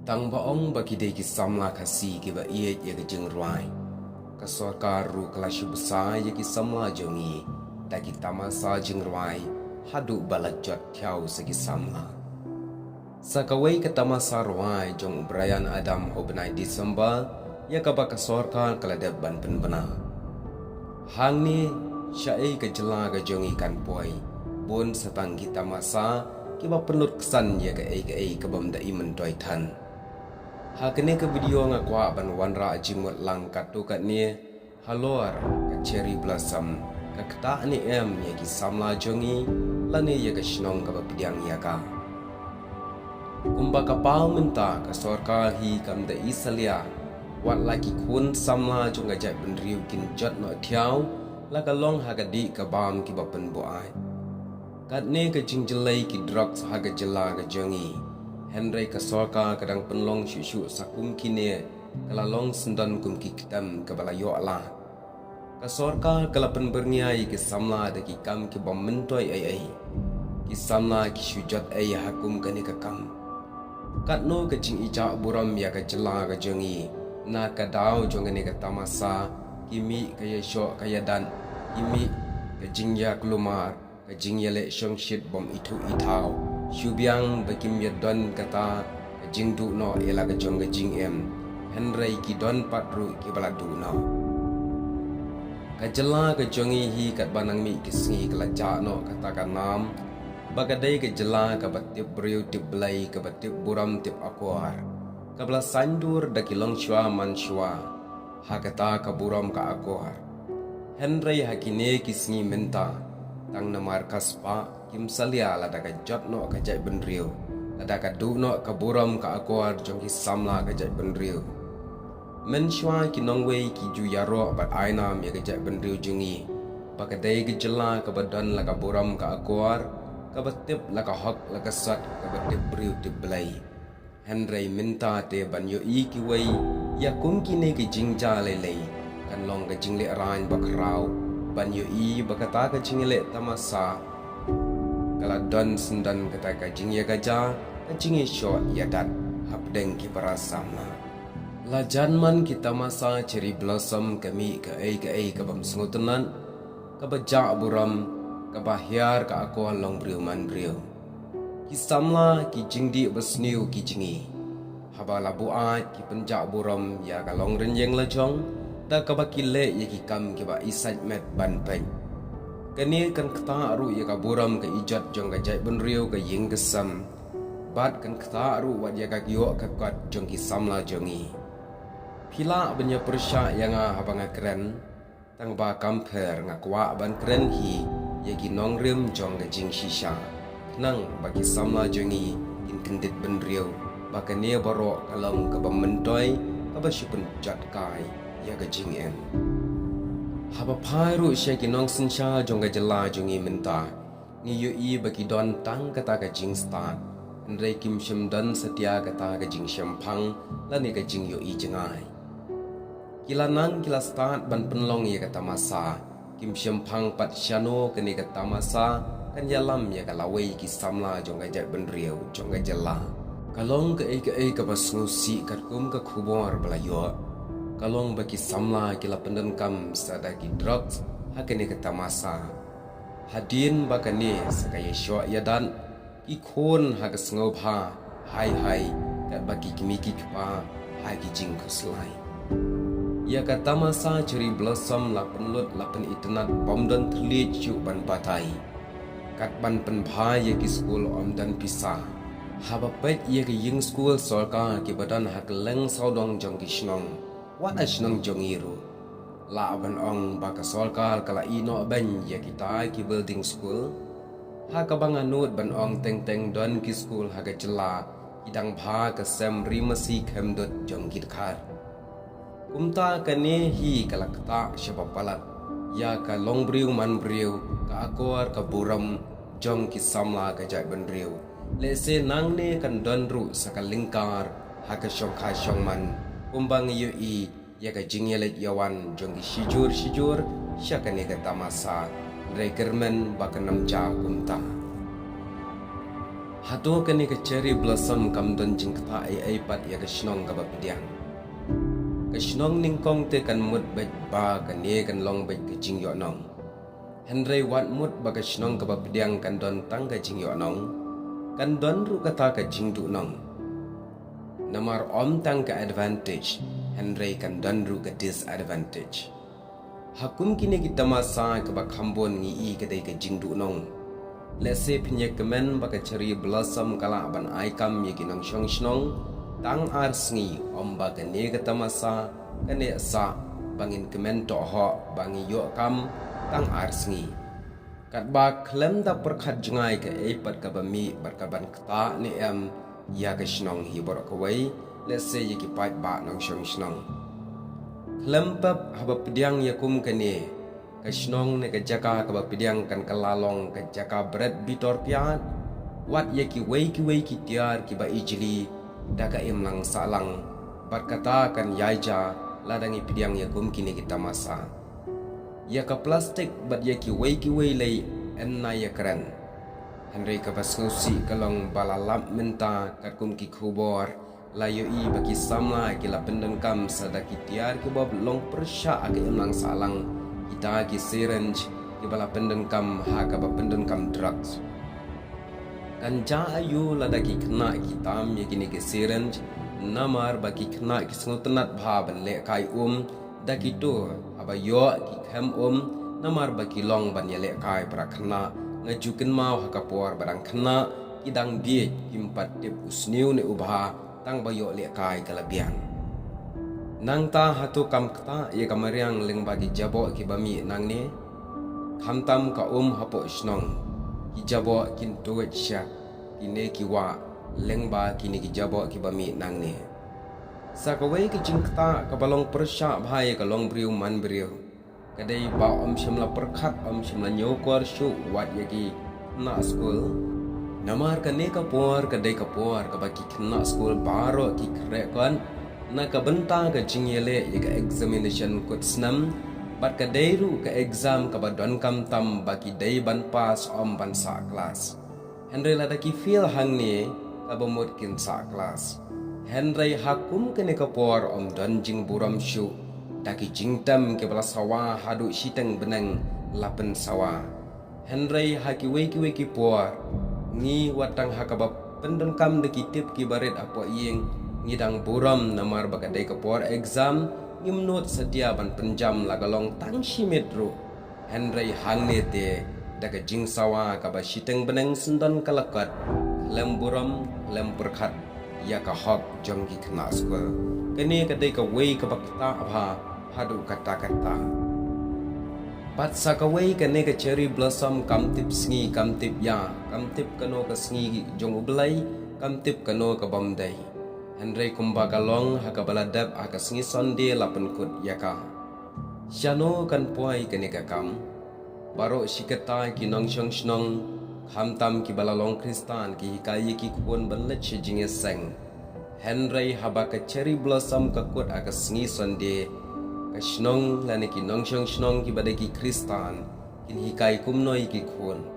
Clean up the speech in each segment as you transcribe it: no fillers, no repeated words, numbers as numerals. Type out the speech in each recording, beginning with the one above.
Tang baong bagi degi samla kasi kiba iye ye ke jeng ruai. Ka sorkar ru kelasyu besar ye ki samla jongi. Dagi tamasa jeng ruai hadu balak jot tiaw segi samla. Sakawai ke tamasa ruai jong Brian Adam hobnai Disember ya ka baka sorkar keladab ban penbena. Hang ni syai ke jela ke jongi kan poi. Bun setang kita masa kiba penut kesan ya ke ai ke bam dai mentoi tan. Hakene ke video ngakwa ban wanra jimut lang katu kat ni halor ke cherry blossom ke kata ni ya ki samla jongi lani ya ke shnong ke pidiang ya ka. Kumba kapal minta ke sorkal hi kam da isalia wat laki kun samla jong ajak benriu kin jot no thiau la ka long ha ka di ka bam ki ba pen bo ai. Kat ne ke jingjelai ki drugs ha ka jela ka jongi. Henry ke sorka kadang penlong syuk sakum kini kelalong sendan kum ki kitam ke balayo Allah. Ke sorka kala penberniai ke samla de ki kam ki bom mentoi ai. Ki samla ki syujat ai hakum kani ke kam. Kat no ke jing ija buram ya ke jela ke jongi. Na ka dau jong ni ke tamasa kimi ke yesho ke yadan kimi ke jing ya kelumar ke jing ya le syong shit bom itu itau. Syubiang bakim ya don kata jing du no ela ke jong ke jing Henry ki don patru ki baladu no. Kajela ke jongi hi kat banang mi ki singi kelaja no kata ka nam. Bagadai ke jela ke batip briu tip belai ke batip buram tip akuar. Kabla sandur da ki long shwa man shwa. Ha kata ka buram ka akuar. Henry hakine ki singi minta tang namar kaspa kim salia lada ka jot no ka jai benriu lada ka du no ka buram ka akuar jong ki samla ka jai benriu men shwa ki nongwei ki ju yaro bat aina me ka jai benriu jungi pakadai ki jela ka badan la ka buram ka akuar ka batip la ka hok la ka sat ka batip briu tip belai Henry minta te ban yo i ki wei ya kum ki ne ki jingja lele kan long ka jingle ran bakrau ban yo i bakata ka jingle tamasa kala don sendan kata ka jingye gaja ka jingye shot ya dat hapdeng ki para samla la janman kita masa cherry blossom kami ka ai ka bam sungutenan ka baja buram ka bahyar ka aku long briu man briu ki samla ki jingdi besniu ki jingi haba labu ai ki penja buram ya ka long renjeng la jong da ka bakile ye ki kam ki ba isat met ban pen kani kan kata aru ya ka buram ka ijat jong ka jai benriu ka ying kesam bat kan kata aru wat ya ka gyo ka kwat jong ki samla jongi pila benya persya yang habang keren tang ba kamper ngakwa ban keren hi ya ki nongrim jong ka jing shisha nang bagi samla jongi in kendit benriu bakane baro kalam ka bamentoi ka basyupun jat kai ya ka jing Haba pairu syaki nong sensha jongga jela jongi minta ni yu i bagi don tang kata ka jing start Andrei kim shim dan setia kata ka jing shempang lani ka jing yu i jengai kila nang kila start ban penlong ya kata masa kim shempang pat shano kani kata masa kan yalam ya kalawai ki samla jongga jat benriu jongga jela kalong ka ai ka basngusi kat kum ka khubor belayo kalong bagi samla kila pendenkam sadaki drugs hakene kata masa hadin bakane sakaya sywa yadan ikon hak sngobha hai kat bagi kimiki kpa hai kijing kuslai ya kata masa cherry blossom la penlut la pen internet bom dan tlit chu ban batai kat ban pen bha ye ki school om dan pisa haba pet ye ki ying school sorka ki badan hak leng saudong jong ki snong wat asnang jongiru la ban ong baka solkal kala ino ben ya kita ki building school ha ka bang anut ban ong teng don ki school ha ka jela idang bha ka sem rimasi khemdot jong kit khar kumta ka ne hi kala kata shapapalat ya ka long briu man briu ka akor ka buram jong ki samla ka jai ban briu le se nang ne kan don ru sakalingkar ha ka shong kha shong man kumbang yu i ya ka jingyelet yawan jong ki shijur syakane ka tamasa rekermen bakanam ja kumta Hatu kani ke cherry blossom kam don jing kata ai pat ya ke shnong ka bapdiang. Ke shnong ning kong te kan mut bet ba kan ye kan long bet ke jing yo nong. Henry wat mut ba ke shnong ka bapdiang kan don tang ka jing yo nong. Kan don ru kata ka jing du nong. Namar om tang ka advantage, Henry kan don ru ka disadvantage. Hakum kini kita masa ke ba khambon ngi i ka dei ka jing du nong. Let's say pinye kemen baka cherry blossom kala ban aikam ye kinong shong shnong tang ar sngi om baka ne gata masa kane sa bangin kemen to ho bangi yo kam tang ar sngi kat ba klem da perkhat jungai ke epat ka bami barkaban kta ni em ya ka shnong hi bor ko wei let's say ye ki pai ba nong shong shnong klem pap haba pediang yakum kane Kashnong ne kajaka ka bapidiang kan kalalong kajaka bread bitor piat wat ye ki wei ki tiar ki ba ijli daga imlang salang berkata kan yaija ladangi pidiang ya kum kini kita masa ya ka plastik bat ye ki wei lei enna ya keren Henry ka basngusi kalong balalap menta kat kum ki khubor layo i baki samla ki la pendengkam sadaki tiar ki bob long persya age imlang salang kita ki syringe ki bala pendengkam ha ka ba pendengkam drugs kan ja ayu ladaki kena kitam ye kini ki syringe namar baki kena ki snutenat bha ban le kai daki to aba yo ki khem namar baki long ban ye le kai pra kena ngajukin mau ha ka por barang kena kidang die kimpat tip usniu ne ubha tang ba yo le kai kalabian nang ta hatu kam kta ye kamariang ling bagi jabo ki bami nang ne khamtam ka hapo snong ki jabo kin tuwet syak ine ki wa ling ba kini ki jabo ki bami nang ne sakawai ki jing kta ka balong persya bhai ka long briu man briu kadai ba shimla perkhat shimla nyokor shu wat ye ki na school namar ka ne ka por kadai ka por ka baki kna school baro ki kre kon na ka benta ka jingyele ye ka examination kot snam bat ka deiru ka exam ka badon kam tam baki dei ban pass ban sa class Henry la ki feel hang ni ka bomot kin sa class Henry hakum ke ne ka por don jing buram shu daki jingtam ke bala sawa hadu siteng benang lapen sawa Henry haki wei ki por ni watang hakaba pendon kam de tip ki baret apo yeng ngidang buram namar bakadai ke por exam ngimnut sedia ban penjam lagalong tang shimetro Henry hangne te daga jing sawa ka ba siteng beneng sendon kalakat lem buram lem perkhat ya ka hok jonggi kena school kene kadai ka wei ka bakta bha hadu kata pat sakawai kene ka cherry blossom kam tip sngi kam tip kano ka sngi jong ublai kam tip kano ka bamdai Henry kumbagalong haka baladap haka sngi sonde lapen kut yaka. Syano kan puai kene kakam. Baro shikata ki nong shong shnong. Hamtam ki balalong kristan ki hikayi ki kuon banlet shijinge seng. Henry haba ka cherry blossom ka kut haka sngi sonde. Ka shnong lani ki nong shong shnong ki badai ki kristan. Kin hikayi kumnoi ki kuon.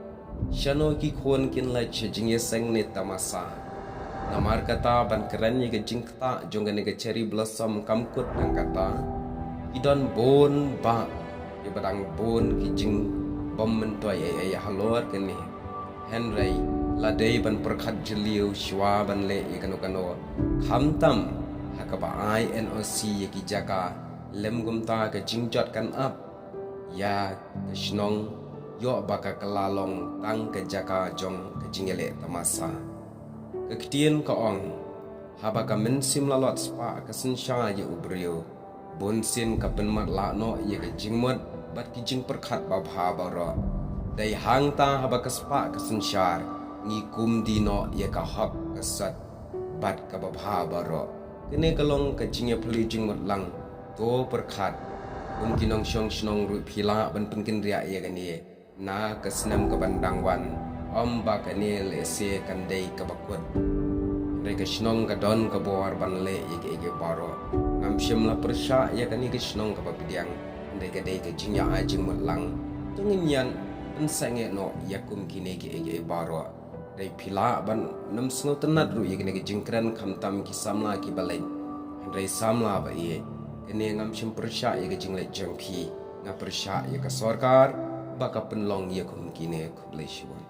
Syano ki kuon kin let shijinge seng ne tamasa. Namar kata ban keren ye ke jingkta jongan ye ke cherry blossom kamkut dan kata idon bon ba ye badang bon ki jing bom mentoy ye halor kene Henry ladai ban perkhat jeliu shwa ban le ye kano khamtam hakaba INOC ye ki jaka lem gumta ke jingjot kan up ya ke shnong yo baka kelalong tang ke jaka jong ke jingele tamasa Ketien ka ong haba ka mensim lalot spa ka sensha ye ubrio bonsin ka penmat la no ye ka jingmot bat ki jing perkhat ba bha baro dai hang ta haba ka spa ka sensha ngi kum di no ye ka hak ka sat bat ka ba bha baro kene ka long ka jing ye phli jingmot lang to perkhat kinong shong shnong ru phila ban penkin ria ye ka ni na ka snam ka bandang wan ba ka ni le se kan dei ka bakut Reka shnong ka don ka bor ban le ige baro ngam shim la persya ya kan ige shnong ka bapidiang ndai ka dei ka jinya ajing matlang tungin yan pensenge no yakum kine ige baro Dai pila ban nam sngo tenat ru ye kene ke jengkran khamtam ki samla ki balai. Handrai samla ba ye. Kene ngam chim persya ye ke jenglai jengphi. Nga persya ye ke sarkar baka penlong ye kum kine kublai shiwan.